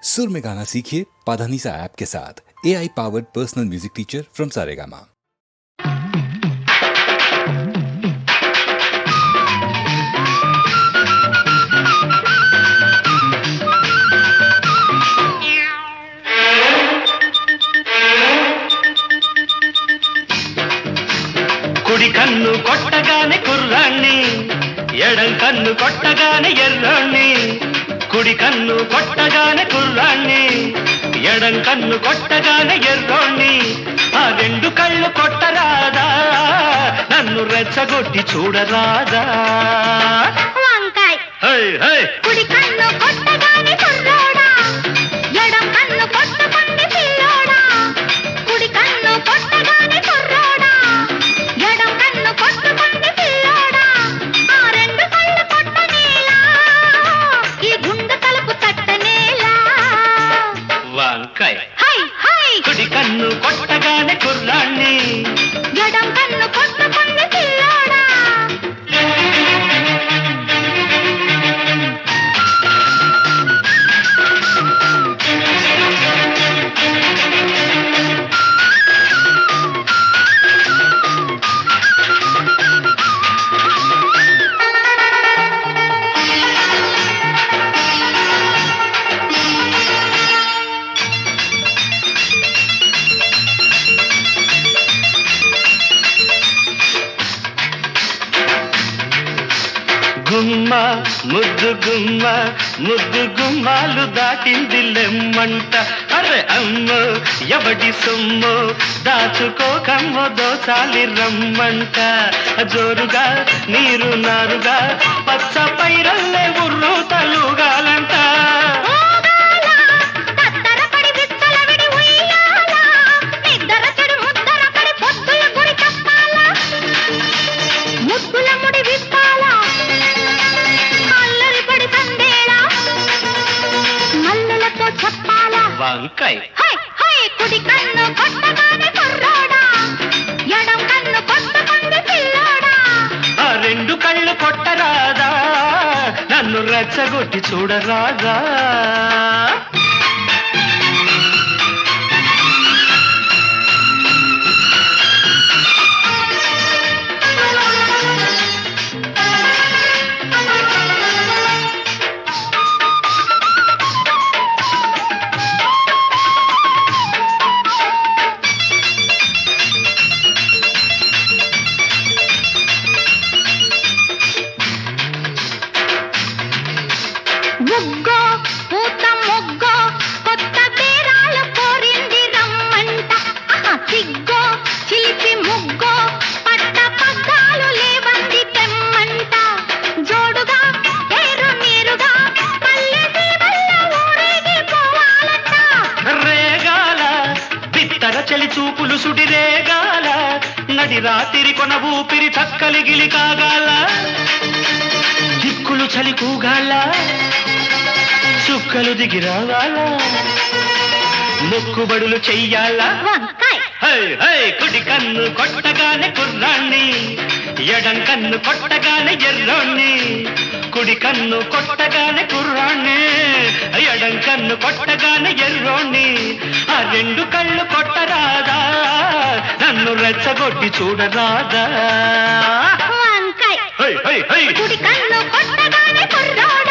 सुर में गाना सीखिए पाधानीसा ऐप के साथ। AI powered personal music teacher from Saregama. కుడి కన్ను కొట్టగానే కుర్రాణ్ణి, ఎడం కన్ను కొట్టగానే ఎర్రాణ్ణి. కుడి కన్ను కొట్టగానే కుర్రాణ్ణి, ఎడం కన్ను కొట్టగానే ఎర్రోణ్ణి. ఆ రెండు కళ్ళు కొట్టరాదా, నన్ను రెచ్చగొట్టి చూడరాదా. వంకాయ్ హై హై కుడి కన్ను కొట్టగానే కుర్రోడా, ఎడం కన్ను కొట్టకుంది పిల్లోడా. కుడి కన్ను కొట్టగానే కుర్రోడా, ఎడం కన్ను కొట్టకుంది పిల్లోడా. ఆ రెండు కళ్ళు కొట్టనేలా, ఈ గుండె తలుపు తట్టనేలా. వంకాయ హై హై కుడి కన్ను కొట్టగానే కుర్రాణ్ణి. ఎడం కన్ను కొట్టకుంది పిల్లోడా. గుమ్మ ముద్దు గుమ్మ, ముద్దు గుమ్మాలు దాటింది లెమ్మంట. అరే అమ్మో ఎవడి సొమ్ము, దాచుకోకమ్మో దోచాలి రమ్మంట. జోరుగా నీరు నారుగా పచ్చ పైరల్లే ఉర్రు తలుగాలంట. ఓగాల తత్తరపడి విచ్చలవిడి ఉయ్యాల, నిద్దర చెడు ముద్దర పడి పొద్దుల గుడి తప్పాల. ముద్దుల ముడి విప్పాల, అల్లరి పడి సందేళ, మల్లెలతో చెప్పాల. వంకాయ హై హై కుడి కన్ను కొట్టగానే కుర్రోడా, ఎడం కన్ను కొట్టకుంది పిల్లోడా. ఆ రెండు కళ్ళు కొట్టరాదా, నన్ను రెచ్చగొట్టి చూడరాదా. ముగ్గో పూత ముగ్గో కొత్త బేరాలు కోరింది రమ్మంట. ఆహా సిగ్గో చిలిపి ముగ్గో పట్ట పగ్గాలు లేవంది తెమ్మంట. జోడుగా పేరు నీరుగా పల్లె దీవెల్ల ఊరేగి పోవాలంట. రేగాల బిత్తర చలి చూపులు సుడి రేగాల, నడి రాత్రి కొన ఊపిరి చక్కలిగిలి కాగాల. దిక్కులు చలి కూగాల, చుక్కలు దిగి రావాల, మొక్కుబడులు చెయ్యాలా. వంకాయ్ హై హై కుడి కన్ను కొట్టగానే కుర్రాణ్ణి, ఎడం కన్ను కొట్టగానే ఎర్రోణ్ణి. కుడి కన్ను కొట్టగానే కుర్రాణ్ణి, ఎడం కన్ను కొట్టగానే ఎర్రోణ్ణి. ఆ రెండు కళ్ళు కొట్టరాదా, నన్ను రెచ్చగొట్టి చూడరాదా. వంకాయ్ హై హై హై కుడి కన్ను కొట్టగానే కుర్రోడా,